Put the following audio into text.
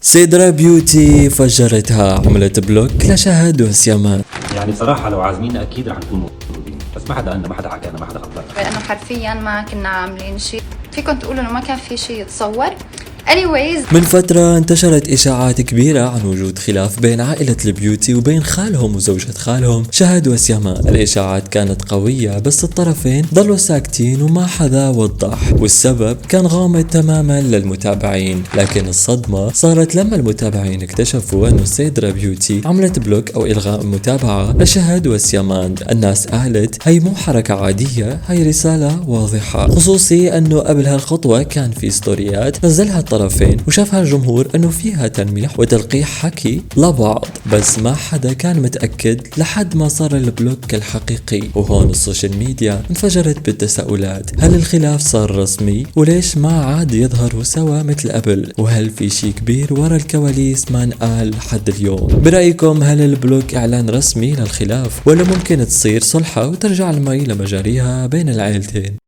سيدرا بيوتي فجرتها، عملت بلوك لشهد وسيمان. يعني بصراحة لو عازميننا أكيد رح نكون موجودين، بس ما حدا قالنا، ما حدا حكانا، ما حدا خبرنا، لأنه حرفيا ما كنا عاملين شيء. فيكم تقولوا إنه ما كان في شيء يتصور. anyways من فترة انتشرت إشاعات كبيرة عن وجود خلاف بين عائلة البيوتي وبين خالهم وزوجة خالهم شهد وسيمان. الإشاعات كانت قوية بس الطرفين ظلوا ساكتين وما حدا وضح، والسبب كان غامض تماما للمتابعين. لكن الصدمة صارت لما المتابعين اكتشفوا أنه سيدرا بيوتي عملت بلوك أو إلغاء المتابعة لشهد وسيمان. الناس قالت هي مو حركة عادية، هي رسالة واضحة، خصوصي أنه قبل هالخطوة كان في ستوريات نزلها الطرفين وشافها الجمهور انه فيها تلميح وتلقيح حكي لبعض، بس ما حدا كان متأكد لحد ما صار البلوك الحقيقي. وهون السوشيال ميديا انفجرت بالتساؤلات، هل الخلاف صار رسمي؟ وليش ما عاد يظهروا سوا مثل قبل؟ وهل في شي كبير ورا الكواليس ما انقال لحد اليوم؟ برأيكم هل البلوك اعلان رسمي للخلاف، ولا ممكن تصير صلحة وترجع المي لمجاريها بين العائلتين؟